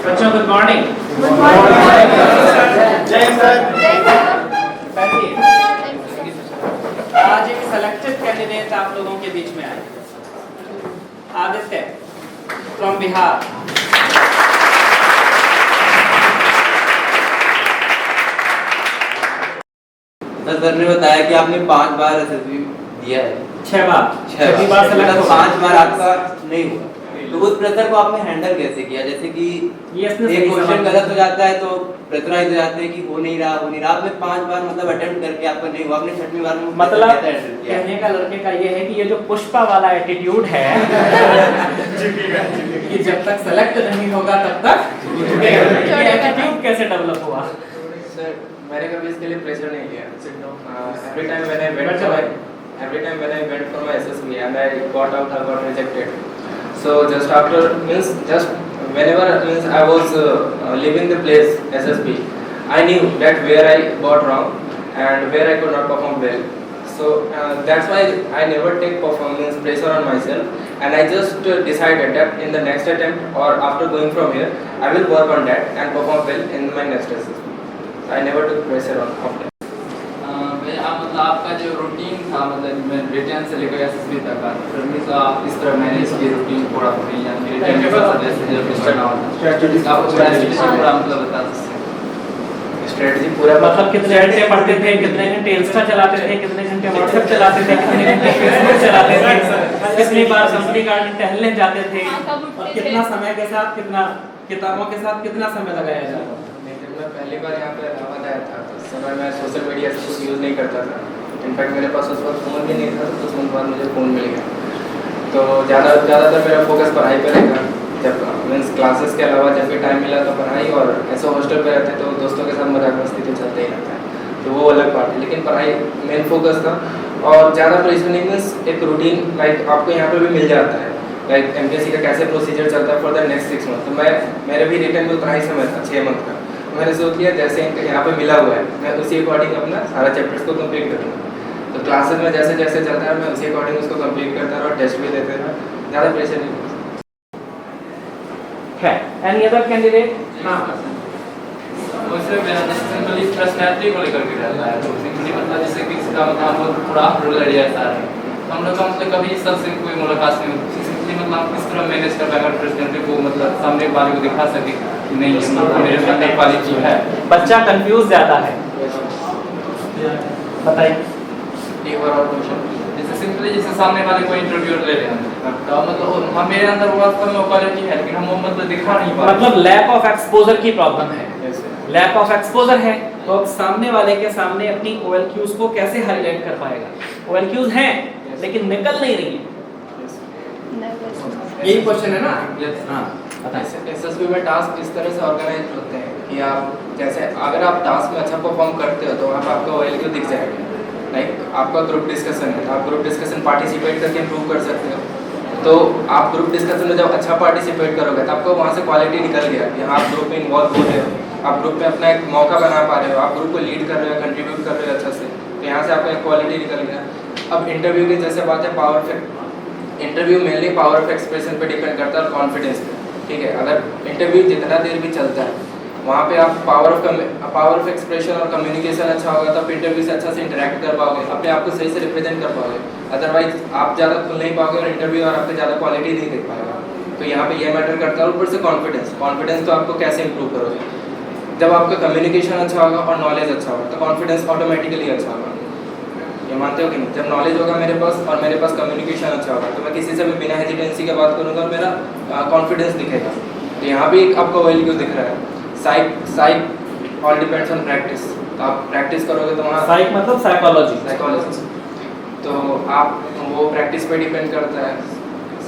बच्चों good morning. जय sir. आज एक सेलेक्टेड कैंडिडेट आप लोगों के बीच में आए, आदित्य फ्रॉम बिहार। सर ने बताया कि आपने 5 बार एसएसबी दिया है। 6 बार, 6 बार सेलेक्ट 5 बार आपका नहीं हुआ, तो उस प्रेशर को आपने हैंडल कैसे किया? जैसे कि एक क्वेश्चन गलत हो जाता है तो प्रेशराइज हो जाते हैं कि हो नहीं रहा। आपने 5 बार मतलब अटेम्प्ट करके आपका नहीं हुआ, आपने 6वीं बार में मतलब कहने का लड़के का ये है कि ये जो पुष्पा वाला एटीट्यूड है कि जब तक सेलेक्ट नहीं होगा तब तक ये एटीट्यूड कैसे डेवलप हुआ? सर मैंने कभी इसके लिए प्रेशर नहीं लिया। every time when I went for my SSB and I got out, I got rejected. So just whenever I was leaving the place SSB, I knew that where I got wrong and where I could not perform well. So that's why I never take performance pressure on myself, and I just decided that in the next attempt or after going from here, I will work on that and perform well in my next SSB. I never took pressure on that. मतलब आपका जो routine था, मतलब return से लेकर SSB तक का, तो आप इस तरह मैनेज की रूटीन पूरा होती है या रिटर्न के साथ जैसे जब करना होता है आप पूरा मतलब बता सकते स्ट्रेटजी पूरा मतलब कितने घंटे पढ़ते थे, कितने घंटे इंस्टा चलाते थे, कितने घंटे व्हाट्सएप चलाते थे, कितने घंटे फेसबुक चलाते थे, कितनी बार कंपनी गार्डन टहलने जाते थे, और कितना समय के साथ, कितना किताबों के साथ कितना समय लगाया जाता था? मैं पहली बार यहाँ पे इलाहाबाद आया था तो उस समय मैं सोशल मीडिया से कुछ यूज़ नहीं करता था। इनफैक्ट मेरे पास उस वक्त फ़ोन भी नहीं था, तो कुछ बाद मुझे फ़ोन मिल गया। तो ज़्यादातर मेरा फोकस पढ़ाई पर रहेगा। जब मीन्स क्लासेस के अलावा जब भी टाइम मिला तो पढ़ाई, और ऐसे हॉस्टल पे रहते तो दोस्तों के साथ मजाक मस्ती तो चलते ही रहता है, तो वो अलग बात है। लेकिन पढ़ाई मेन फोकस था, और ज़्यादा प्रेशर नहीं। मीन्स एक रूटीन लाइक आपको यहाँ पर भी मिल जाता है, लाइक एमपीएससी का कैसे प्रोसीजर चलता है फॉर द नेक्स्ट 6 मंथ। तो मेरे भी रिटर्न में उतना ही समय था, 6 मंथ का। मैंने सोच लिया जैसे इनका यहाँ पे मिला हुआ है, मैं उसी अकॉर्डिंग अपना सारा चैप्टर्स को कंप्लीट करूँगा। तो क्लासेस में जैसे जैसे चलता है मैं उसी अकॉर्डिंग उसको कंप्लीट करता रहा और टेस्ट भी देते रहा, ज़्यादा प्रेशर नहीं है। Any other candidate? हाँ, वैसे मेरा सिंपली पर्सनैलिटी को लेकर के रहता है। तो सिंपली मतलब जैसे कि इसका मतलब हम थोड़ा रूरल एरिया से आ रहे हैं, तो हम लोग का मतलब कभी इस सबसे कोई मुलाकात नहीं होती। सिंपली मतलब किस तरह मैनेज कर पाएगा पर्सनैलिटी को, मतलब सामने वाले को दिखा सके कि नहीं मेरे अंदर क्वालिटी है। बच्चा कंफ्यूज ज़्यादा है, बताइए। एक बार और क्वेश्चन। जैसे सिंपली जैसे सामने वाले को इंटरव्यू ले रहे हैं, तो मतलब हम मेरे अंदर वास्तव में क्वालिटी है, लेकिन हम वो मतलब दिखा नहीं पा रहे। मतलब लैक ऑफ एक्सपोजर की प्रॉब्लम है। लैक ऑफ एक्सपोजर है तो अब सामने वाले के सामने अपनी OLQs को कैसे हाईलाइट कर पाएगा? OLQs हैं लेकिन निकल नहीं रही है, यही क्वेश्चन है ना? हाँ, एसएसबी में टास्क इस तरह से ऑर्गेनाइज होते हैं कि आप जैसे अगर आप टास्क में अच्छा परफॉर्म करते हो तो वहाँ पर आपका OLQ दिख जाएगा। लाइक आपका ग्रुप डिस्कशन है तो आप ग्रुप डिस्कशन पार्टिसिपेट करके इम्प्रूव कर सकते हो। तो आप ग्रुप डिस्कशन में जब अच्छा पार्टिसिपेट करोगे तो आपको वहाँ से क्वालिटी निकल गया कि हाँ आप ग्रुप में इन्वॉल्व हो रहे हो, आप ग्रुप में अपना एक मौका बना पा रहे हो, आप ग्रुप को लीड कर रहे हो, कंट्रीब्यूट कर रहे हो अच्छा से, तो यहाँ से आपका एक क्वालिटी निकल गया। अब इंटरव्यू की जैसे बात है, interview mainly power of expression पे डिपेंड करता है और कॉन्फिडेंस पे, ठीक है। अगर इंटरव्यू जितना देर भी चलता है वहाँ पे आप पावर ऑफ एक्सप्रेशन और कम्युनिकेशन अच्छा होगा तब इंटरव्यू से अच्छा से इंटरेक्ट कर पाओगे, अपने आप को सही से रिप्रेजेंट कर पाओगे। अदरवाइज आप ज़्यादा खुल नहीं पाओगे और इंटरव्यू और आपको ज़्यादा क्वालिटी नहीं देख पाएगा। तो यहाँ पे ये मैटर करता है। ऊपर से कॉन्फिडेंस तो आपको कैसे इंप्रूव करोगे? जब आपका कम्युनिकेशन अच्छा होगा और नॉलेज अच्छा होगा तो कॉन्फिडेंस ऑटोमेटिकली अच्छा होगा। ये मानते हो कि नहीं? जब नॉलेज होगा मेरे पास और मेरे पास कम्युनिकेशन अच्छा होगा तो मैं किसी से भी बिना हेजिटेंसी के बात करूँगा और मेरा कॉन्फिडेंस दिखेगा। तो यहाँ भी आपको OLQ दिख रहा है। साइक ऑल डिपेंड्स ऑन प्रैक्टिस। तो आप प्रैक्टिस करोगे तो वहाँ साइक मतलब साइकोलॉजी, तो आप वो प्रैक्टिस पे डिपेंड करता है।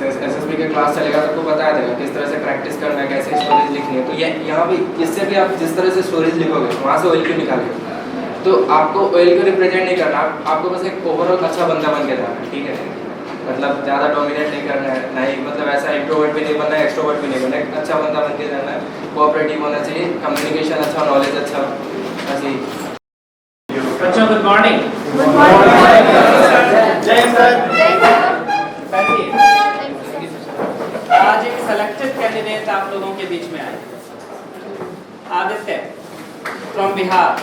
एसएसबी के क्लास चलेगा तो आपको बताया देगा किस तरह से प्रैक्टिस करना है, कैसे स्टोरीज लिखनी है। तो ये यहाँ भी इससे भी आप जिस तरह से स्टोरीज लिखोगे वहाँ से OLQ निकालेगा। तो आपको OLQ रिप्रेजेंट नहीं करना, आपको बस एक ओवरऑल अच्छा बंदा बन के जाना है, ठीक है। मतलब ज़्यादा डोमिनेट नहीं करना है, नहीं मतलब ऐसा इंट्रोवर्ट भी नहीं बनना है, एक्सट्रोवर्ट भी नहीं बनना है, अच्छा बंदा बन के जाना है, कोऑपरेटिव होना चाहिए, कम्युनिकेशन अच्छा, नॉलेज अच्छा, ऐसे। बच्चों गुड मॉर्निंग। जय सर। बैठिए। आज एक सेलेक्टेड कैंडिडेट आप लोगों के बीच में आए, Aditya from Bihar.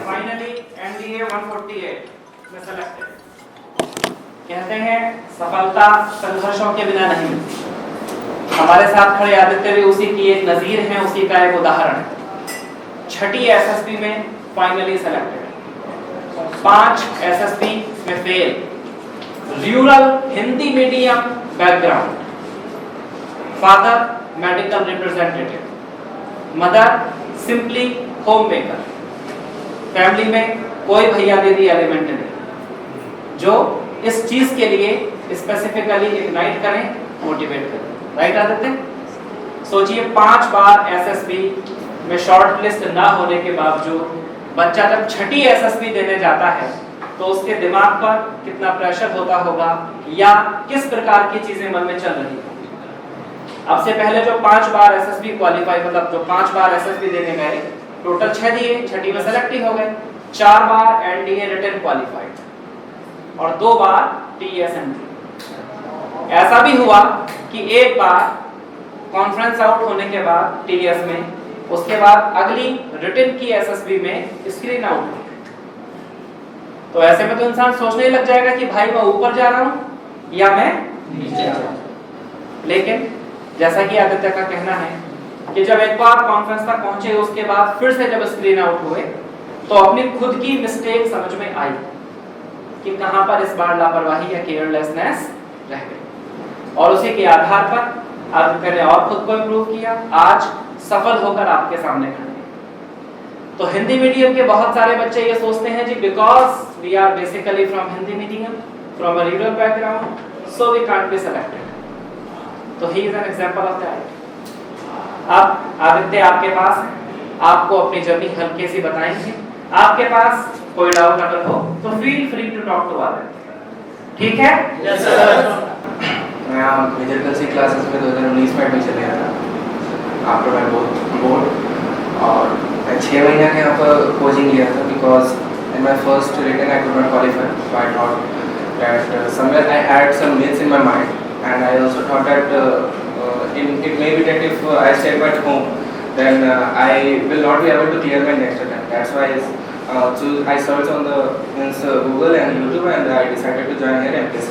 Finally NDA 148 में सेलेक्टेड। कहते हैं सफलता संघर्षों के बिना नहीं मिलती। हमारे साथ खड़े आदित्य भी उसी की एक नजीर हैं, उसी का एक उदाहरण है। छठी एसएसबी में फाइनली सेलेक्टेड, 5 एसएसबी में fail, rural Hindi medium background, father medical representative, mother simply home maker, family में कोई भैया दीदी एलिमेंट नहीं जो इस चीज के लिए स्पेसिफिकली इग्नाइट करें, मोटिवेट करें। राइट आदित्य? सोचिए 5 बार एसएसबी में शॉर्ट लिस्ट ना होने के बावजूद बच्चा जब छठी एसएसबी देने जाता है तो उसके दिमाग पर कितना प्रेशर होता होगा या किस प्रकार की चीजें मन में चल रही होंगी। अब से पहले जो 5 बार एसएसबी क्वालिफाई, मतलब जो 5 बार एसएसबी देने गए, टोटल 6 दिए, छठी में सेलेक्ट ही हो गए। 4 बार एनडीए रिटन क्वालिफाइड और 2 बार टीएसएनडी। ऐसा भी हुआ कि एक बार कॉन्फ्रेंस आउट होने के बाद टीएस में, उसके बाद अगली रिटन की एसएसबी में स्क्रीन आउट हुई। तो ऐसे में तो इंसान सोचने लग जाएगा कि भाई मैं ऊपर जा रहा हूं या मैं नीचे जा रहा हूं। लेकिन जैसा कि आदित्य का कहना है कि जब एक बार कॉन्फ्रेंस तक पहुंचे, उसके बाद फिर से जब स्क्रीन आउट हुए तो अपनी खुद की मिस्टेक समझ में आई कि कहां पर इस बार लापरवाही या केयरलेसनेस रह गई, और उसी के आधार पर आदित्य ने और खुद को इम्प्रूव किया। आज सफल होकर आपके सामने खड़े हैं। तो हिंदी मीडियम के बहुत सारे बच्चे ये सोचते हैं जी because we are basically from Hindi medium, from a rural background, so we can't be selected. तो he is an example of that. अब आदित्य आपके पास है, आपको अपनी जर्नी हल्के सी बताएंगे। आपके पास कोई डाउट अगर हो तो feel free to talk to Aditya. ठीक है? Yes sir. मैं मेजर कल्सी क्लासेस में 2019 में एडमिशन लिया था आफ्टर माय बोर्ड, और मैं 6 महीने के यहाँ पर कोचिंग लिया था because in my first written I could not qualify, so I thought that somewhere I had some myths in my mind and I also thought that it may be that if I stay at home then I will not be able to clear my next attempt. That's why I searched on the Google and YouTube and I decided to join here MPSC.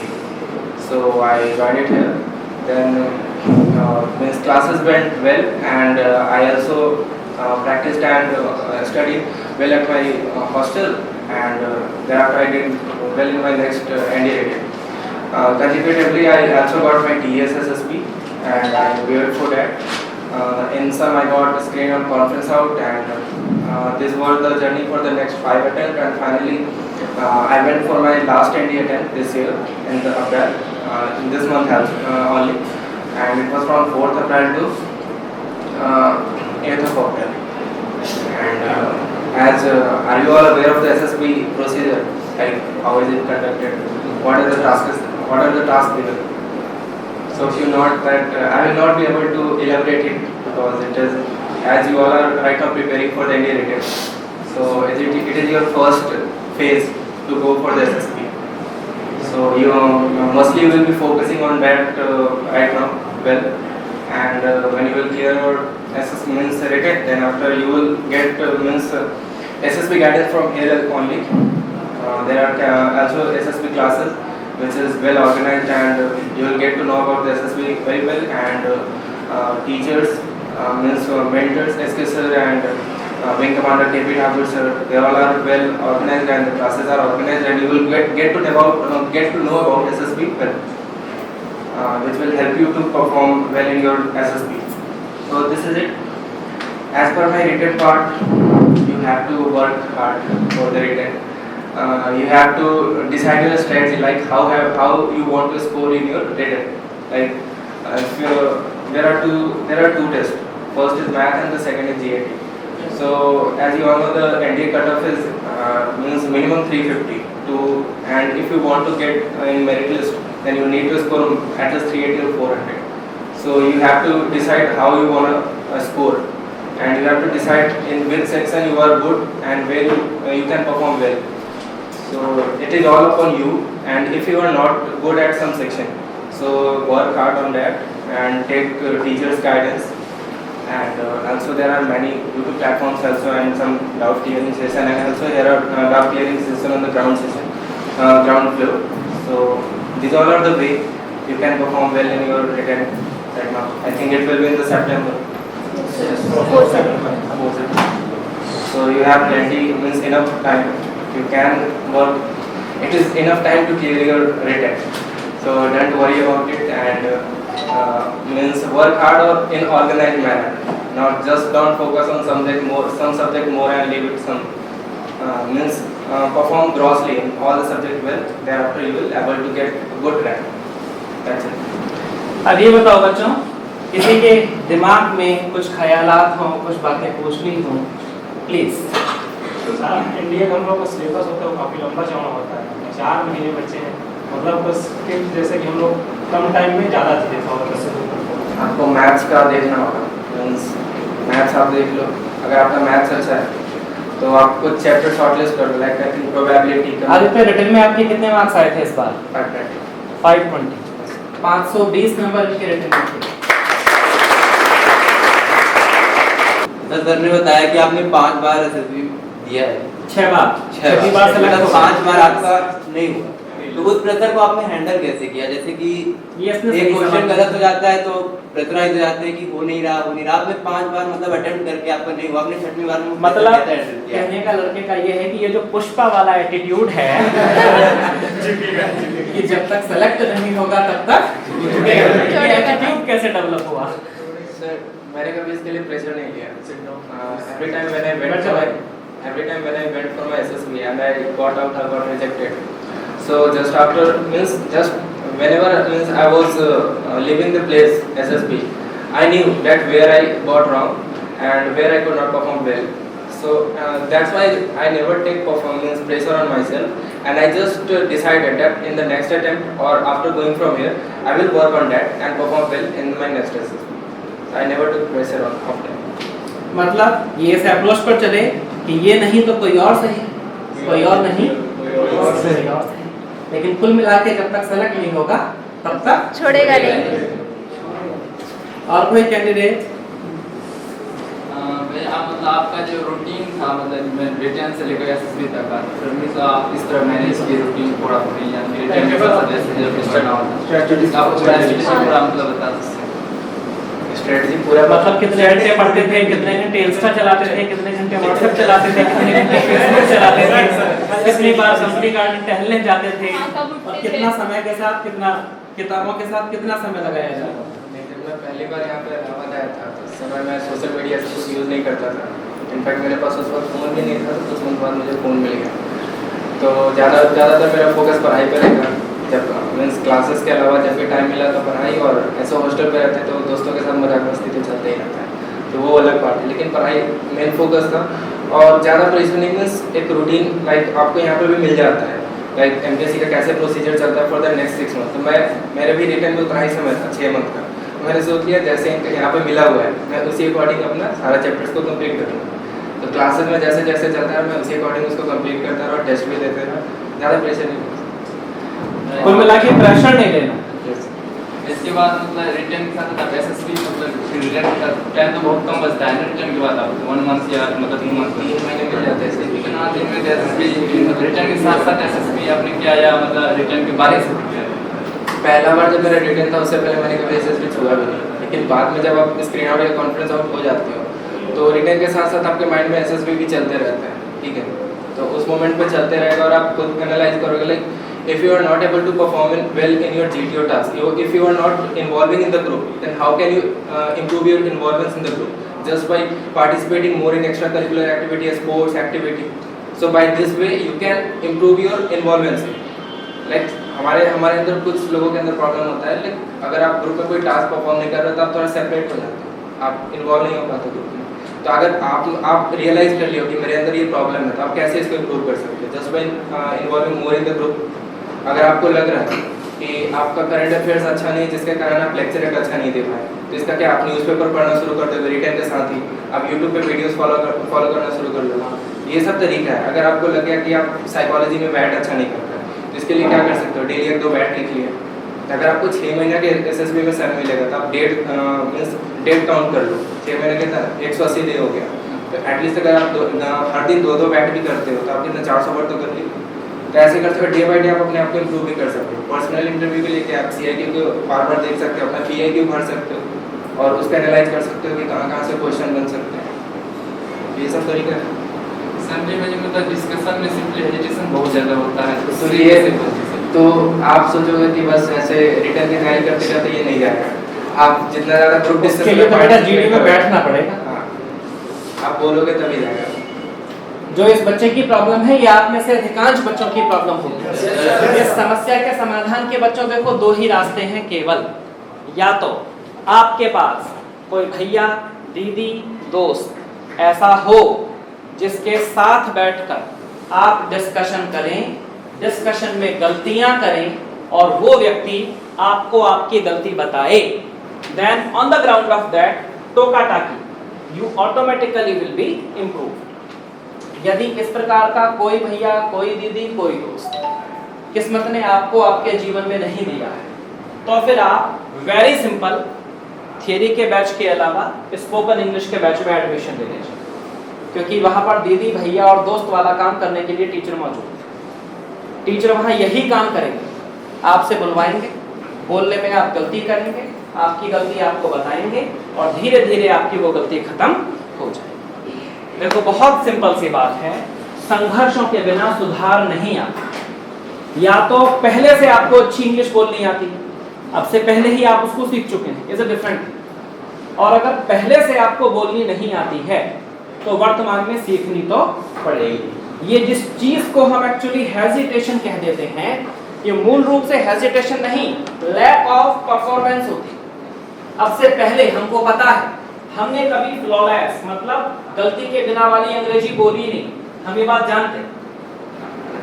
So I joined it here. Then means classes went well and I also practiced and studied well at my hostel, and thereafter I did well in my next NDA rating. Consecutively I also got my TSSSB and I waited for that. In some I got screen on conference out, and this was the journey for the next 5 attempts, and finally I went for my last ND attempt this year in the April, in this month only, and it was from 4th April to 8th of April. And as are you all aware of the SSB procedure? Like how is it conducted? What are the tasks given? So if you note that I will not be able to elaborate it because it is, as you all are right now preparing for the NDA written. So it is your first phase to go for the SSB. So you mostly will be focusing on that right now well, and when you will clear your SSB means written, then after you will get means SSB guidance from here only. There are also SSB classes which is well organized, and you will get to know about the SSB very well, and teachers means mentors SK sir and Wing Commander KP Thakur sir, they all are well organized and the classes are organized, and you will get to know about SSB well, which will help you to perform well in your SSB. So this is it. As per my written part, you have to work hard for the written. You have to decide your strategy, like how you want to score in your written. Like there are two tests. First is math and the second is GAT. So as you all know, the NDA cutoff is means minimum 350 and if you want to get in merit list, then you need to score at least 380 or 400. So you have to decide how you want to score, and you have to decide in which section you are good and where you can perform well. So it is all upon you, and if you are not good at some section, so work hard on that and take teachers' guidance. And also there are many YouTube platforms also, and some doubt clearing session, and also there are doubt clearing session on the ground session, ground floor. So these all are the way you can perform well in your written right now. I think it will be in the September. So you have plenty, means enough time. You can work. It is enough time to clear your written. So don't worry about it, and means work hard or in organized manner. Not just don't focus on some subject more and leave it some. Means perform grossly in all the subject well. Thereafter you will able to get good rank. That's it. अब ये बताओ बच्चों, किसी के दिमाग में कुछ ख्यालात हों, कुछ बातें पूछनी हों, प्लीज। इंडिया का हम लोग का सिलेबस होता है वो काफ़ी लंबा चौड़ा होता है, 4 महीने बच्चे हैं, मतलब बस जैसे कि हम लोग कम टाइम में ज़्यादा चीज़ें कवर कर सकते। आपको मैथ्स का देखना होगा, मीन्स मैथ्स आप देख लो। अगर आपका मैथ्स अच्छा है तो आप कुछ चैप्टर शॉर्टलिस्ट कर लो, लाइक आई थिंक प्रोबेबिलिटी का। आदित्य, रिटन में आपके कितने मार्क्स आए थे इस बार? 520। 520 नंबर के रिटन में थे। सर ने बताया कि आपने 5 बार एसएसबी दिया है। 6 बार। 6 बार सेलेक्ट हो 5 बार आपका नहीं हुआ, तो उस प्रेशर को आपने हैंडल कैसे किया? जैसे कि एक क्वेश्चन गलत हो जाता है तो प्रेशराइज हो जाते हैं कि हो नहीं रहा। आपने 5 बार मतलब अटेम्प्ट करके आपका नहीं हुआ, आपने 6वीं बार में मतलब कहने का लड़के का ये है कि ये जो पुष्पा वाला एटीट्यूड है कि जब तक सेलेक्ट नहीं होगा तब तक ये एटीट्यूड कैसे डेवलप हुआ? सर मैंने कभी इसके लिए प्रेशर नहीं लिया। Every time when I went for my SSB and I got rejected. So just after whenever I was leaving the place SSB, I knew that where I got wrong and where I could not perform well. So that's why I never take performance pressure on myself, and I just decided that in the next attempt or after going from here, I will work on that and perform well in my next SSB. I never took pressure on after. मतलब ये इस approach पर चले कि ये नहीं तो कोई और सही, कोई और नहीं कोई और सही। लेकिन कुल मिला के जब तक सेलेक्ट नहीं होगा तब तक छोड़ेगा नहीं। और कोई कैंडिडेट? मतलब आपका जो रूटीन था, मतलब रिटर्न से लेकर एसएसबी तक का, फिर आप इस तरह मैनेज की रूटीन पूरा पूरी या फिर रिटर्न के साथ जैसे जब करना होता है आप पूरा मतलब बता सकते हैं? स्ट्रेटजी पूरा मतलब कितने घंटे पढ़ते थे, कितने घंटे इंस्टा चलाते थे, कितने घंटे व्हाट्सएप चलाते थे, कितने घंटे फेसबुक चलाते थे, कितनी बार सब्जी गार्डन टहलने जाते थे, और कितना समय के साथ, कितना किताबों के साथ कितना समय लगाया जाता? जब मैं पहली बार यहाँ पे इलाहाबाद आया था तो उस समय मैं सोशल मीडिया से कुछ यूज़ नहीं करता था। इनफैक्ट मेरे पास उस वक्त फ़ोन भी नहीं था, तो कुछ दिन बाद मुझे फ़ोन मिल गया। तो ज़्यादातर मेरा फोकस पढ़ाई पर रहेगा। जब मीन्स क्लासेस के अलावा जब भी टाइम मिला तो पढ़ाई, और ऐसे हॉस्टल पे रहते तो दोस्तों के साथ मजाक मस्ती तो चलते ही रहता है, तो वो अलग बात है। लेकिन पढ़ाई मेन फोकस था, और ज़्यादा प्रेशर नहीं। मीन्स एक रूटीन लाइक आपको यहाँ पर भी मिल जाता है, लाइक एमपीएससी का कैसे प्रोसीजर चलता है फॉर द नेक्स्ट 6 मंथ। तो मेरे भी रिटर्न में उतना ही समय था, 6 मंथ का। मैंने सोच लिया जैसे यहाँ पे मिला हुआ है मैं उसी अकॉर्डिंग अपना सारा चैप्टर्स को कंप्लीट करूँगा। तो क्लासेस में जैसे जैसे चलता है मैं उसी अकॉर्डिंग उसको कंप्लीट करता रहा, और टेस्ट भी देते रहा, ज़्यादा प्रेशर नहीं। कुल मिला के प्रेशर नहीं लेना। इसके बाद मतलब रिटर्न के साथ आप एसएसबी मतलब रिटर्न का टाइम तो बहुत कम बचता है ना, रिटर्न के बाद आपको 1 मंथ या मतलब 2 मंथ 3 महीने मिल जाते हैं। कितना दिन में एसएसबी रिटर्न के साथ साथ एसएसबी आपने किया या मतलब रिटर्न के बारे में? पहला बार जब मेरा रिटर्न था उससे पहले मैंने कभी एसएसबी छुआ भी नहीं, लेकिन बाद में जब आप स्क्रीन आउट या कॉन्फ्रेंस आउट हो जाते हो तो रिटर्न के साथ साथ आपके माइंड में एसएसबी भी चलते रहते हैं, ठीक है। तो उस मोमेंट पे चलते रहेगा और आप खुद एनालाइज करोगे, like if you are not able to perform well in your GTO task, if you are not involving in the group, then how can you improve your involvement in the group? Just by participating more in extracurricular activity, sports activity. So by this way you can improve your involvement. Like हमारे अंदर कुछ लोगों के अंदर problem होता है, like अगर आप ग्रुप में कोई टास्क परफॉर्म नहीं कर रहे तो आप थोड़ा सेपरेट हो जाते हो, आप इन्वॉल्व नहीं हो पाते ग्रुप में। तो अगर आप रियलाइज कर लियो कि मेरे अंदर ये प्रॉब्लम है, तो आप कैसे इसको इम्प्रूव कर सकते हो? Just by involving more in the group. अगर आपको लग रहा है कि आपका करंट अफेयर्स अच्छा नहीं जिसके कारण आप लेक्चर एक अच्छा नहीं दे पाए, तो इसका क्या आप न्यूज़पेपर पढ़ना शुरू कर दोगे रिटर्न के साथ ही, आप यूट्यूब पे वीडियोस फॉलो करना शुरू कर दोगे। ये सब तरीका है। अगर आपको लगे कि आप साइकोलॉजी में बैट अच्छा नहीं करते तो इसके लिए क्या कर सकते हो, डेली 1-2 बैट लिख लिए। अगर आपको 6 महीने के SSB में समय मिलेगा तो आप डेट काउंट कर लो, 6 महीने के 180 डे हो गया, तो एटलीस्ट अगर आप हर दिन 2-2 बैट भी करते हो तो आप कितना 400 वर्ड तो कर लिए। तो ऐसे करते हुए डे बाई डे आप अपने आप को इम्प्रूव भी कर सकते हो। पर्सनल इंटरव्यू के लिए क्या आप CIQ को बार-बार देख सकते हो, अपना PIQ भर सकते हो और उसका एनालाइज कर सकते हो कि कहाँ से क्वेश्चन बन सकते हैं। ये सब तरीका है। असेंबली में जो मतलब डिस्कशन में सिंपली हेजिटेशन बहुत ज़्यादा होता है, तो ये तो आप सोचोगे कि बस ऐसे रिटर्न की तैयारी करते रहते ये नहीं जाएगा। आप जितना ज़्यादा ग्रुप डिस्कशन में बेटा GD में बैठना पड़ेगा। हाँ, आप बोलोगे तभी जाएगा। जो इस बच्चे की प्रॉब्लम है ये आप में से अधिकांश बच्चों की प्रॉब्लम होगी। इस समस्या के समाधान के बच्चों देखो 2 ही रास्ते हैं केवल। या तो आपके पास कोई भैया, दीदी, दोस्त ऐसा हो जिसके साथ बैठकर आप डिस्कशन करें, डिस्कशन में गलतियां करें और वो व्यक्ति आपको आपकी गलती बताए, then on the ground of that टोका टाकी you automatically will be improve. यदि इस प्रकार का कोई भैया, कोई दीदी, कोई दोस्त किस्मत ने आपको आपके जीवन में नहीं दिया है तो फिर आप वेरी सिंपल थियरी के बैच के अलावा स्पोकन इंग्लिश के बैच में एडमिशन ले लीजिए, क्योंकि वहां पर दीदी, भैया और दोस्त वाला काम करने के लिए टीचर मौजूद है। टीचर वहां यही काम करेंगे, आपसे बुलवाएंगे, बोलने में आप गलती करेंगे, आपकी गलती आपको बताएंगे और धीरे धीरे आपकी वो गलती खत्म हो जाएगी। देखो बहुत सिंपल सी बात है, संघर्षों के बिना सुधार नहीं आता। या तो पहले से आपको अच्छी इंग्लिश बोलनी आती है, अब से पहले ही आप उसको सीख चुके हैं, इज अ डिफरेंट। और अगर पहले से आपको बोलनी नहीं आती है तो वर्तमान में सीखनी तो पड़ेगी। ये जिस चीज को हम एक्चुअली हेजिटेशन कह देते हैं, ये मूल रूप से हेजिटेशन नहीं, लैक ऑफ परफॉर्मेंस होती है। अब से पहले हमको पता है, हमने कभी फ्लॉलेस मतलब गलती के बिना वाली अंग्रेजी बोली नहीं, हम ये बात जानते हैं।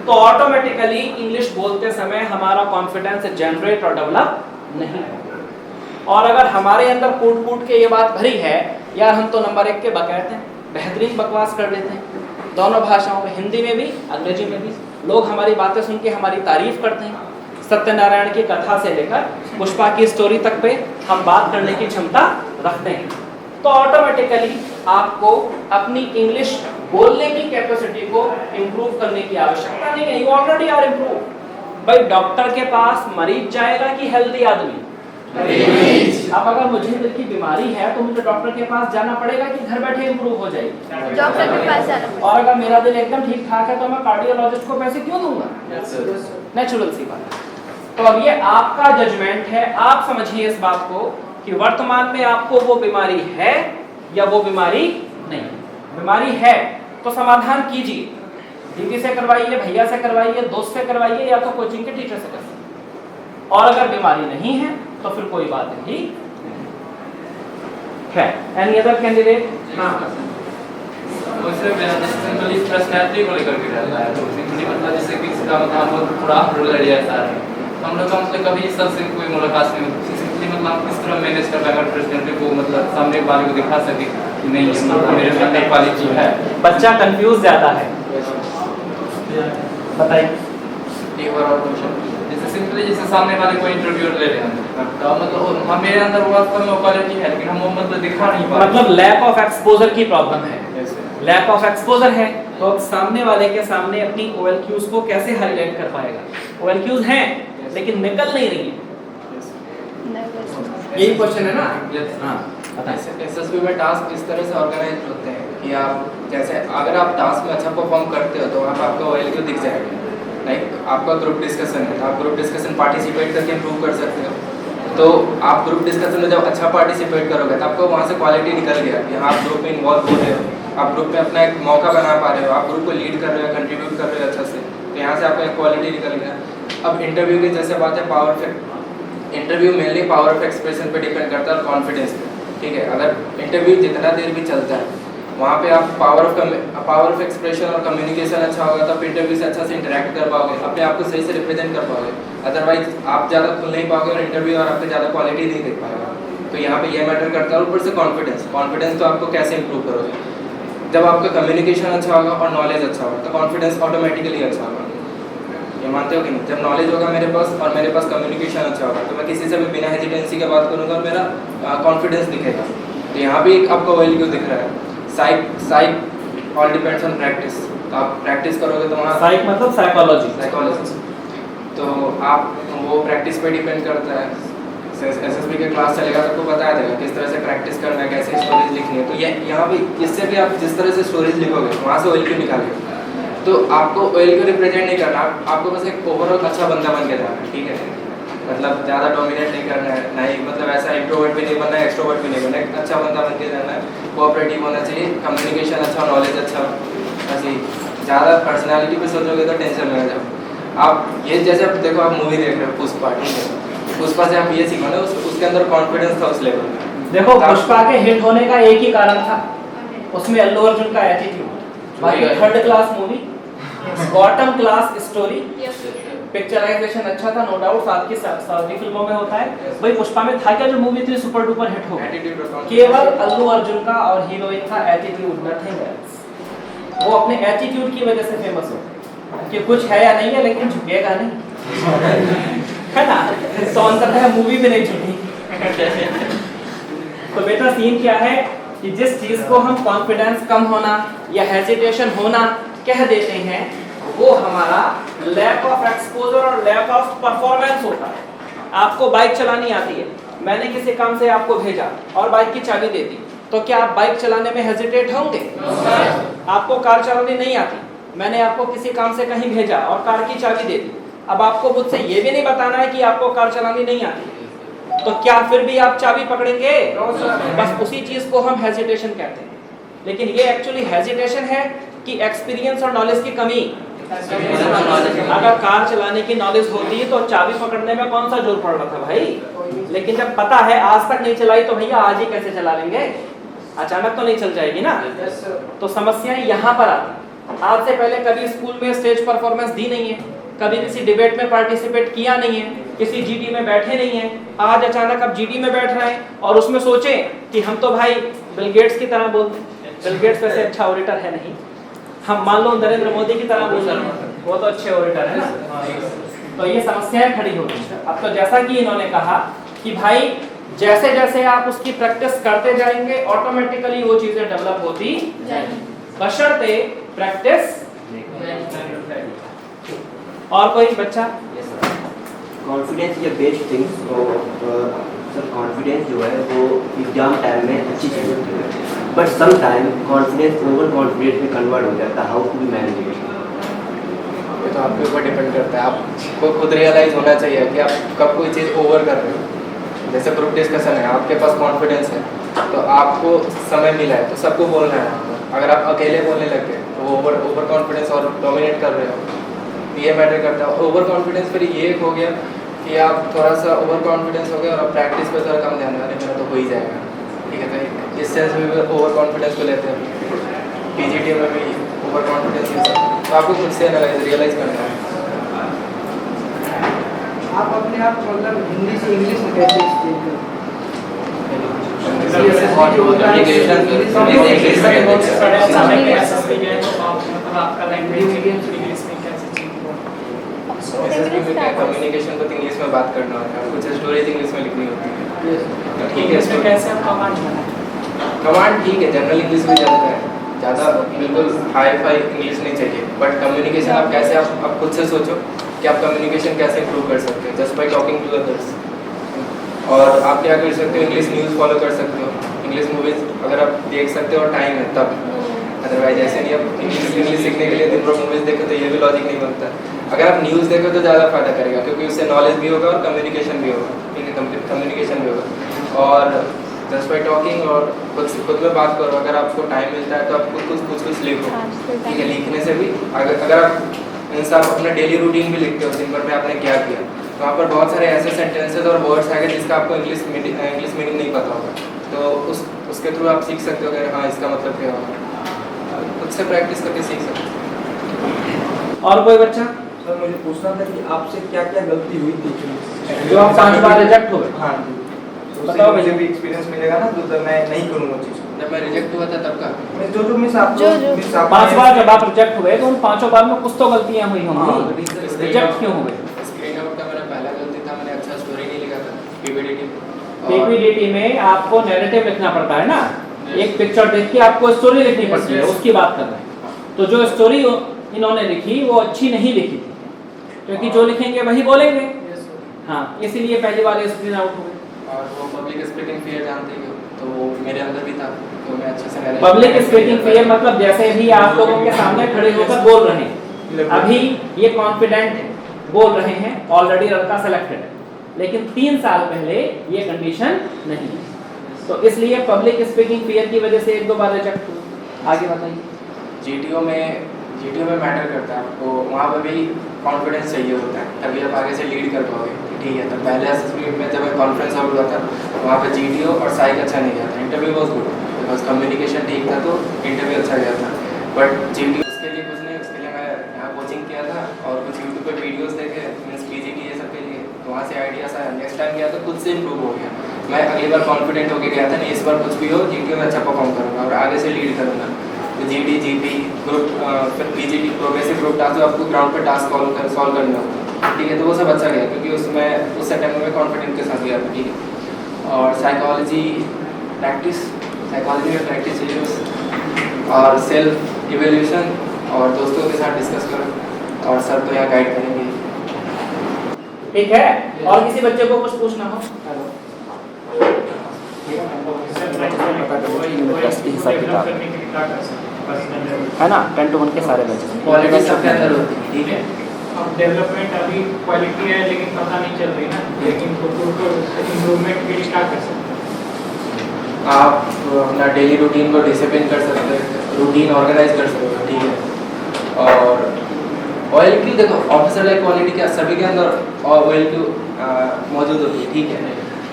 तो ऑटोमेटिकली इंग्लिश बोलते समय हमारा कॉन्फिडेंस जनरेट और डेवलप नहीं होगा। और अगर हमारे अंदर कूट कूट के ये बात भरी है, यार हम तो नंबर 1 के बकैत हैं, बेहतरीन बकवास कर देते हैं, दोनों भाषाओं में, हिंदी में भी अंग्रेजी में भी, लोग हमारी बातें सुन के हमारी तारीफ करते हैं। सत्यनारायण की कथा से लेकर पुष्पा की स्टोरी तक पे हम बात करने की क्षमता रखते हैं। तो ऑटोमेटिकली आपको अपनी इंग्लिश बोलने की कैपेसिटी को इम्प्रूव करने की आवश्यकता नहीं है, यू ऑलरेडी आर इम्प्रूव। भाई डॉक्टर के पास मरीज जाएगा कि हेल्दी आदमी? अब अगर मुझे दिल की बीमारी है तो मुझे डॉक्टर के पास जाना पड़ेगा कि घर बैठे इम्प्रूव हो जाएगी? डॉक्टर के पास जाना पड़ेगा। और अगर मेरा दिल एकदम ठीक ठाक है तो मैं कार्डियोलॉजिस्ट को पैसे क्यों दूंगा? नेचुरल सी बात है। तो अब ये आपका जजमेंट है, आप समझिए इस बात को कि वर्तमान में आपको वो बीमारी है या वो बीमारी नहीं। बीमारी है तो समाधान कीजिए, दीदी से करवाइए, भैया से करवाइए, दोस्त से करवाइए या तो कोचिंग के टीचर से करवाइए। और अगर बीमारी नहीं है तो फिर कोई बात नहीं है। Any other candidate? हाँ, वैसे मेरा सिंपली पर्सनैलिटी को लेकर के रहता है, तो सिंपली मतलब जैसे कि इसका मतलब बहुत पूरा रूरल एरिया है, हम लोग का मतलब कभी इस तरह से कोई मुलाकात नहीं होती। सिंपली मतलब किस तरह मैनेज कर पाएगा पर्सनैलिटी को, मतलब सामने वाले को दिखा सके कि नहीं मतलब मेरे अंदर क्वालिटी है। बच्चा कंफ्यूज ज्यादा है, बताइए। एक बार और क्वेश्चन। जैसे सिंपली जैसे सामने वाले को इंटरव्यू ले रहे हैं तो मतलब हम मेरे अंदर वो वास्तव में क्वालिटी है लेकिन हम वो मतलब दिखा नहीं पा रहे, मतलब लैक ऑफ एक्सपोजर की प्रॉब्लम है। लैक ऑफ एक्सपोजर है तो अब सामने वाले के सामने अपनी OLQs को कैसे हाईलाइट कर पाएगा? OLQs हैं लेकिन निकल नहीं रही है, यही क्वेश्चन है ना? हाँ, बताइए। SSB में टास्क इस तरह से ऑर्गेनाइज होते हैं कि आप जैसे अगर आप टास्क में अच्छा परफॉर्म करते हो तो वहाँ पर आपका OLQ दिख जाएगा। लाइक आपका ग्रुप डिस्कशन है तो आप ग्रुप डिस्कशन पार्टिसिपेट करके इम्प्रूव कर सकते हो। तो आप ग्रुप डिस्कशन में जब अच्छा पार्टिसिपेट करोगे तो आपको वहाँ से क्वालिटी निकल गया कि आप ग्रुप में इन्वॉल्व हो रहे हो, आप ग्रुप में अपना एक मौका बना पा रहे हो, आप ग्रुप को लीड कर रहे हो, कंट्रीब्यूट कर रहे हो अच्छा से, तो यहाँ से आपका एक क्वालिटी निकल गया। अब इंटरव्यू की जैसे बात है, power of interview mainly power of expression पे डिपेंड करता है और कॉन्फिडेंस पे, ठीक है। अगर इंटरव्यू जितना देर भी चलता है वहाँ पे आप पावर ऑफ एक्सप्रेशन और कम्युनिकेशन अच्छा होगा तो आप इंटरव्यू से अच्छा से इंटरेक्ट कर पाओगे, अपने आप को सही से रिप्रेजेंट कर पाओगे। अदरवाइज आप ज़्यादा खुल नहीं पाओगे और इंटरव्यू और आपको ज़्यादा क्वालिटी नहीं देख पाएगा। तो यहाँ पे ये मैटर करता है। और ऊपर से कॉन्फिडेंस तो आपको कैसे इंप्रूव करोगे? जब आपका कम्युनिकेशन अच्छा होगा और नॉलेज अच्छा होगा तो कॉन्फिडेंस ऑटोमेटिकली अच्छा होगा। ये मानते हो कि नहीं? जब नॉलेज होगा मेरे पास और मेरे पास कम्युनिकेशन अच्छा होगा तो मैं किसी से भी बिना हेजिटेंसी के बात करूँगा और मेरा कॉन्फिडेंस दिखेगा। तो यहाँ भी एक आपको वैल्यू दिख रहा है। साइक ऑल डिपेंड्स ऑन प्रैक्टिस। तो आप प्रैक्टिस करोगे तो वहाँ साइक मतलब साइकोलॉजी। तो आप वो प्रैक्टिस पे डिपेंड करता है। एसएसबी के क्लास चलेगा तो आपको बताया देगा किस तरह से प्रैक्टिस करना है, कैसे स्टोरीज लिखनी है। तो ये यहाँ भी इससे भी आप जिस तरह से स्टोरीज लिखोगे वहाँ से OLQ निकालोगे। तो आपको OLQ रिप्रेजेंट नहीं करना, आपको बस एक ओवरऑल अच्छा बंदा बन के जाना है, ठीक है? मतलब ज़्यादा डोमिनेट नहीं करना है, नहीं मतलब ऐसा इंट्रोवर्ट भी नहीं बनना है, एक्सट्रोवर्ट भी नहीं बनना है, एक अच्छा बंदा बन के जाना है। कोऑपरेटिव होना चाहिए, कम्युनिकेशन अच्छा, नॉलेज अच्छा। ऐसे ज़्यादा पर्सनैलिटी पे सोचोगे तो टेंशन में आ जाओ आप। ये जैसे आप देखो, आप मूवी देख रहे हो पुष्पा, ठीक है? पुष्पा से आप ये सीखो ना, उसके अंदर कॉन्फिडेंस था उस लेवल में। देखो पुष्पा के हिट होने का एक ही कारण था, उसमें अल्लू अर्जुन का एटीट्यूड। भाई third class movie, bottom class story, picturisation अच्छा था नो डाउट, साथ की साउदी फिल्मों में होता है। भाई पुष्पा में था क्या जो मूवी इतनी सुपर डुपर हिट हो गई? केवल अल्लू अर्जुन का और हीरोइन का एटीट्यूड, नथिंग एल्स। वो अपने एटीट्यूड की वजह से फेमस हो कि कुछ है या नहीं है लेकिन झुकेगा नहीं, है ना? तो अंतर है, मूवी में नहीं झुकी। तो बेटा सीन क्या है कि जिस चीज को हम कॉन्फिडेंस कम होना या हेजिटेशन होना कह देते हैं वो हमारा लैक ऑफ एक्सपोजर और लैक ऑफ परफॉर्मेंस होता है। आपको बाइक चलानी आती है, मैंने किसी काम से आपको भेजा और बाइक की चाबी दे दी, तो क्या आप बाइक चलाने में हेजिटेट होंगे? आपको कार चलानी नहीं आती, मैंने आपको किसी काम से कहीं भेजा और कार की चाबी दे दी, अब आपको मुझसे ये भी नहीं बताना है कि आपको कार चलानी नहीं आती, तो क्या फिर भी आप चाबी पकड़ेंगे? बस उसी चीज को हम हेजिटेशन कहते हैं। लेकिन ये एक्चुअली हेजिटेशन है कि एक्सपीरियंस और नॉलेज की कमी। अगर कार चलाने की नॉलेज होती तो चाबी पकड़ने में कौन सा जोर पड़ रहा था भाई? लेकिन जब पता है, आज तक नहीं चलाई तो भैया आज ही कैसे चला लेंगे? अचानक तो नहीं चल जाएगी ना। तो समस्याएं यहाँ पर आती। आज से पहले कभी स्कूल में स्टेज परफॉर्मेंस दी नहीं है, कभी किसी डिबेट में पार्टिसिपेट किया नहीं है, किसी जीडी में बैठे नहीं है, आज अचानक अब जीडी में बैठ रहे हैं और उसमें सोचें कि हम तो भाई बिल गेट्स की तरह बोलते हैं। बिल गेट्स वैसे अच्छा ऑडिटर है नहीं, हम मान लो नरेंद्र मोदी की तरह बोल रहे हैं, वो तो अच्छे ऑडिटर है ना। तो ये समस्याएं खड़ी होती है। अब तो जैसा कि इन्होंने कहा कि भाई जैसे जैसे आप उसकी प्रैक्टिस करते जाएंगे ऑटोमेटिकली वो चीजें डेवलप होती बशर्ते प्रैक्टिस। और कोई बच्चा? कॉन्फिडेंस या बेस्ट थिंग्स। तो सर कॉन्फिडेंस जो है वो एग्जाम टाइम में अच्छी चीज़ होती है, but some time confidence over confidence में कन्वर्ट हो जाता है। How to be manage? ये तो आपके ऊपर डिपेंड करता है। आपको खुद रियलाइज होना चाहिए कि आप कब कोई चीज़ ओवर कर रहे हो। जैसे ग्रुप डिस्कशन है, आपके पास कॉन्फिडेंस है तो आपको समय मिला है तो सबको बोलना है आपको। अगर आप अकेले बोलने लग गए तो ओवर कॉन्फिडेंस और डोमिनेट कर रहे हो, ये मैटर करता है। ओवर कॉन्फिडेंस फिर ये एक हो गया कि आप थोड़ा सा ओवर कॉन्फिडेंस हो गया और आप प्रैक्टिस पे थोड़ा कम ध्यान दें, मेरा तो हो ही जाएगा, ठीक है? तो इस सेंस में भी ओवर कॉन्फिडेंस को लेते हैं। पीजीटी में भी ओवर कॉन्फिडेंस, तो आपको खुद से रियलाइज करना है। आप अपने आप मतलब हिंदी से इंग्लिश में कैसे एक्सचेंज करते हैं? कम्युनिकेशन को इंग्लिश में बात करना होता है, कुछ स्टोरीज इंग्लिश में लिखनी होती है, तो ठीक है। इसमें कैसे आप कमांड कमांड ठीक है, जनरल इंग्लिश में चलता है, ज़्यादा बिल्कुल हाई फाई इंग्लिश नहीं चाहिए। बट कम्युनिकेशन आप कैसे, आप खुद से सोचो कि आप कम्युनिकेशन कैसे इंप्रूव कर सकते हैं, just by talking to others. और आप क्या कर सकते हो, इंग्लिश न्यूज़ फॉलो कर सकते हो, इंग्लिश मूवीज़ अगर आप देख सकते हो और टाइम है तब, अदरवाइज ऐसे नहीं। आप इंग्लिश सीखने के लिए दिन भर मूवीज़ देखो तो ये भी लॉजिक नहीं बनता। अगर आप न्यूज़ देखो तो ज़्यादा फायदा करेगा क्योंकि उससे नॉलेज भी होगा और कम्युनिकेशन भी होगा, ठीक है? कम्युनिकेशन भी होगा। और जस्ट बाय टॉकिंग और खुद में बात करो। अगर आपको टाइम मिलता है तो आप कुछ लिखो, ठीक है? लिखने से भी अगर आप इंसान अपना डेली रूटीन भी लिखते हो, दिन भर में आपने क्या किया, तो वहाँ पर बहुत सारे ऐसे सेंटेंसेस और वर्ड्स आएंगे जिसका आपको इंग्लिश मीनिंग नहीं पता होगा, तो उसके थ्रू आप सीख सकते हो अगर हाँ इसका मतलब क्या होगा, खुद से प्रैक्टिस करके सीख सकते हो। और कोई बच्चा सर मुझे पूछना था कि आपसे क्या क्या गलती हुई थी जो आप 5 बार रिजेक्ट हो गए? हाँ जी, तो बताओ उससे मुझे भैया। भी एक्सपीरियंस मिलेगा ना, तो मैं नहीं करूँगा चीज़। जब मैं रिजेक्ट हुआ था तब का मैं जो मिस आप जो- मिस आप 5 बार जब आप रिजेक्ट हुए तो उन 5 बार में कुछ तो गलतियां हुई होंगी। हाँ। रिजेक्ट क्यों हो गए? स्क्रीन आउट का मेरा पहला गलती था, मैंने अच्छा स्टोरी नहीं लिखा था पीपीटी। पीपीडीटी में आपको नैरेटिव लिखना पड़ता है ना, एक पिक्चर देख के आपको स्टोरी लिखनी पड़ती है, उसकी बात कर रहे हैं। तो जो स्टोरी इन्होंने लिखी वो अच्छी नहीं लिखी थी, क्योंकि जो लिखेंगे वही बोलेंगे। हाँ, इसीलिए पहली बार स्क्रीन आउट हो गए। और वो पब्लिक स्पीकिंग फियर जानते ही हो, तो वो मेरे अंदर भी था, तो मैं अच्छे से पब्लिक स्पीकिंग फियर मतलब जैसे भी आप लोगों के सामने खड़े होकर बोल रहे हैं, अभी ये कॉन्फिडेंट है, बोल रहे हैं, ऑलरेडी लड़का सेलेक्टेड है, लेकिन 3 साल पहले ये कंडीशन नहीं है, तो इसलिए पब्लिक स्पीकिंग फियर की वजह से 1-2 बार रिजेक्ट हुआ। आगे बताइए। जीटीओ में मैटर करता है आपको, वहाँ पे भी कॉन्फिडेंस चाहिए होता है, तभी आप आगे से लीड कर पाओगे। ठीक है, तो पहले एसएसबी में जब मैं कॉन्फ्रेंस आउट हुआ था, वहाँ पे जीटीओ और साइक अच्छा नहीं गया था, interview was good because communication ठीक था, तो इंटरव्यू अच्छा गया था। बट जीटीओ उसके लिए कुछ नहीं, उसके लिए मैं यहाँ कोचिंग किया था और कुछ यूट्यूब पे वीडियोस देखे, मीन्स पीजीटी ये सब के लिए, तो वहाँ से आइडियाज आया। नेक्स्ट टाइम गया तो खुद से इम्प्रूव हो गया, मैं अगली बार कॉन्फिडेंट होकर गया था, नहीं इस बार कुछ भी हो जीटीओ में अच्छा परफॉर्म करूँगा और आगे से लीड करूँगा। तो जीडी जीपी ग्रुप फिर पीजीटी प्रोग्रेसिव ग्रुप टास्क जो आपको ग्राउंड पे टास्क सॉल्व करने होते हैं, ठीक है, तो वो सब अच्छा गया क्योंकि उसमें उस अटेम्प्ट में कॉन्फिडेंस के साथ गया था। ठीक है, और साइकोलॉजी में प्रैक्टिस चाहिए और सेल्फ इवेल्यूशन और दोस्तों के साथ डिस्कस करो और सर तो यहाँ गाइड करेंगे। ठीक है, और किसी बच्चे को कुछ पूछना हो? है ना, 10 to 1 के सारे बच्चे क्वालिटी सबके अंदर होती है। ठीक है, अब डेवलपमेंट अभी क्वालिटी है लेकिन पता नहीं चल रही ना, लेकिन इम्प्रूवमेंट के लिए क्या कर सकते हैं? आप अपना डेली रूटीन को डिसिप्लिन कर सकते हैं, रूटीन ऑर्गेनाइज कर सकते हो। ठीक है, और ऑयल की देखो ऑफिसर लाइक क्वालिटी क्या सभी के अंदर ऑयल की मौजूद होती है। ठीक है,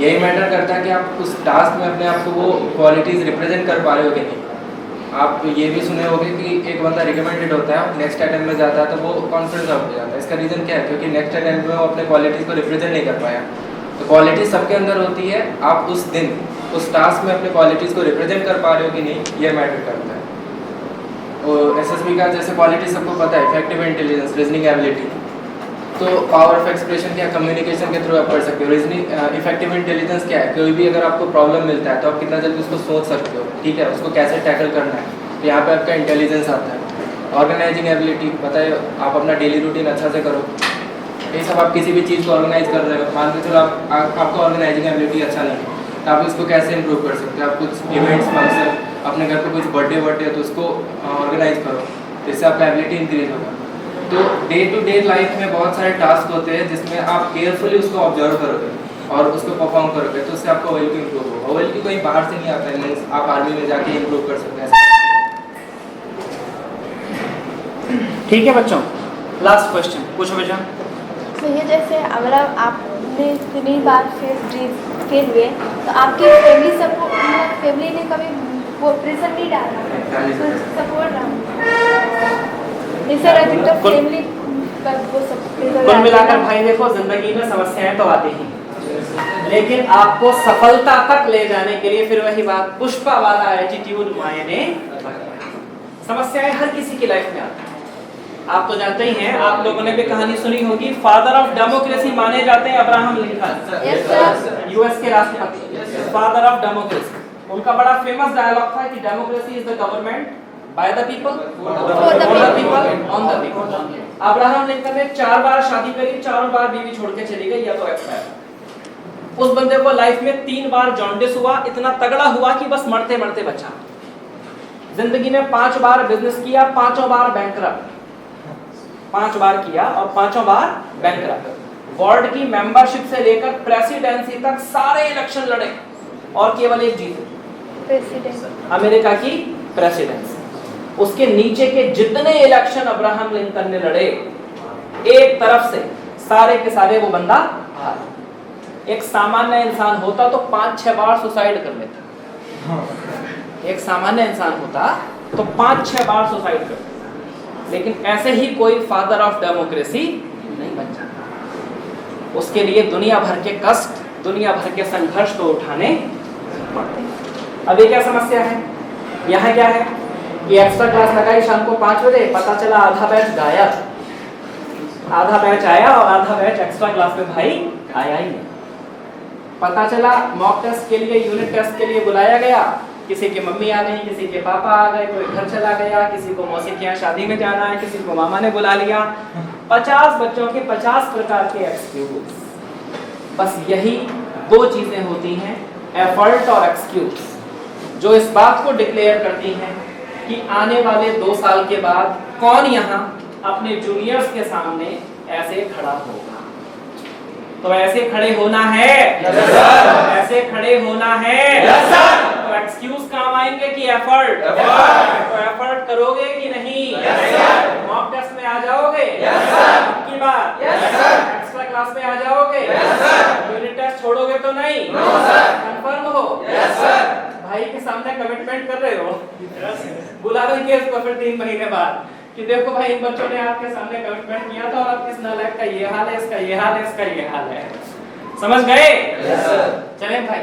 यही मैटर करता है कि आप उस टास्क में अपने आप को वो क्वालिटीज़ रिप्रेजेंट कर पा रहे हो कि नहीं। आप ये भी सुने होंगे कि एक बंदा रिकमेंडेड होता है, नेक्स्ट अटेम्प्ट में जाता है तो वो कॉन्फिडेंस आउट हो जाता है। इसका रीज़न क्या है? क्योंकि नेक्स्ट अटेम्प्ट में वो अपने क्वालिटीज़ को रिप्रेजेंट नहीं कर पाया। तो क्वालिटी सबके अंदर होती है, आप उस दिन उस टास्क में अपने क्वालिटीज़ को रिप्रेजेंट कर पा रहे हो कि नहीं, ये मैटर करता है। और एसएसबी का जैसे क्वालिटी सबको पता है, इफेक्टिव इंटेलिजेंस, रीजनिंग एबिलिटी, तो पावर ऑफ एक्सप्रेशन क्या, कम्युनिकेशन के थ्रू आप कर सकते हो। रीजनिंग इफेक्टिव इंटेलिजेंस क्या है, कोई भी अगर आपको प्रॉब्लम मिलता है तो आप कितना जल्दी उसको सोच सकते हो। ठीक है, उसको कैसे टैकल करना है, तो यहाँ पे आपका इंटेलिजेंस आता है। ऑर्गेनाइजिंग एबिलिटी बताइए, आप अपना डेली रूटीन अच्छा से करो, ये सब आप किसी भी चीज़ को ऑर्गेनाइज कर रहे हो, मान के चलो आपको ऑर्गेनाइजिंग एबिलिटी अच्छा नहीं है तो आप इसको कैसे इंप्रूव कर सकते हो। आप कुछ इवेंट्स फंक्शन, अपने घर पे कुछ बर्थडे है तो उसको ऑर्गेनाइज करो, इससे आपका एबिलिटी इंक्रीज होगा। तो डे टू डे लाइफ में बहुत सारे टास्क होते हैं जिसमें आप केयरफुली उसको ऑब्जर्व करोगे और उसको परफॉर्म करोगे, तो उससे आपका ओएल की इंप्रूव होगा। ओएल की कोई बाहर से नहीं आता है, मीन्स आप आर्मी में जाके इंप्रूव कर सकते हैं। ठीक है बच्चों, लास्ट क्वेश्चन पूछो बेटा। तो ये जैसे अगर आपने इतनी बार फेल हुए तो आपकी फैमिली फैमिली ने कभी वो प्रेशर नहीं डाला, सपोर्ट रहा सर? आई थिंक तो फैमिली का वो सब कुल मिलाकर भाई देखो, जिंदगी में समस्याएं तो आती ही, लेकिन आपको सफलता तक ले जाने के लिए फिर वही बात, पुष्पा वाला एटीट्यूड मायने। समस्याएं हर किसी की लाइफ में आती हैं, आप तो जानते ही हैं, आप लोगों ने भी कहानी सुनी होगी, फादर ऑफ डेमोक्रेसी माने जाते हैं अब्राहम लिंकन, यूएस के राष्ट्रपति, फादर ऑफ डेमोक्रेसी। उनका बड़ा फेमस डायलॉग था कि democracy is the government by the people, for the people, on the people. Abraham Lincoln ने 4 बार शादी करी, 4 बार बीवी छोड़ के चली गई या तो एक्सपायर। उस बंदे को लाइफ में 3 बार जॉन्डिस हुआ, इतना तगड़ा हुआ कि बस मरते मरते बचा। जिंदगी में 5 बार बिजनेस किया, 5 बार बैंकरप्ट, 5 बार किया और 5 बार बैंकरप्ट। बोर्ड की मेंबरशिप से लेकर प्रेसिडेंसी तक सारे इलेक्शन लड़े और केवल एक जीते, प्रेसिडेंट अमेरिका की प्रेसिडेंसी। उसके नीचे के जितने इलेक्शन अब्राहम लिंकन ने लड़े, एक तरफ से सारे के सारे वो बंदा हारा। एक सामान्य इंसान होता तो 5-6 बार सुसाइड कर लेता, एक सामान्य इंसान होता तो 5-6 बार सुसाइड करता, लेकिन ऐसे ही कोई फादर ऑफ डेमोक्रेसी नहीं बन जाता। उसके लिए दुनिया भर के कष्ट, दुनिया भर के संघर्ष तो उठाने पड़ते हैं। अब ये क्या समस्या है, यहाँ क्या है कि एक्स्ट्रा क्लास लगाई शाम को 5 बजे, पता चला आधा बैच गायब, आधा बैच आया और आधा बैच एक्स्ट्रा क्लास में भाई आया ही नहीं। पता चला मॉक टेस्ट के लिए, यूनिट टेस्ट के लिए बुलाया गया, किसी की मम्मी आ गई, किसी के पापा आ गए, कोई घर चला गया, किसी को मौसी के यहाँ शादी में जाना है, किसी को मामा ने बुला लिया। 50 बच्चों के 50 प्रकार के एक्सक्यूज। बस यही 2 चीजें होती हैं, एफर्ट और एक्सक्यूज, जो इस बात को डिक्लेयर करती हैं कि आने वाले 2 साल के बाद कौन यहाँ अपने जूनियर्स के सामने ऐसे खड़ा होगा। तो ऐसे खड़े होना है, ऐसे खड़े होना है, तो एक्सक्यूज काम आएंगे कि एफर्ट? तो एफर्ट करोगे कि नहीं? मॉक टेस्ट में आ जाओगे की बात, एक्स्ट्रा क्लास में आ जाओगे, यूनिट टेस्ट छोड़ोगे तो नहीं? कंफर्म हो? भाई के सामने कमिटमेंट कर रहे हो, बुला देंगे इसको फिर 3 महीने बाद कि देखो भाई इन बच्चों ने आपके सामने कमिटमेंट किया था और अब इस नालायक का ये हाल है, इसका ये हाल है, इसका ये हाल है। समझ गए? चलें भाई।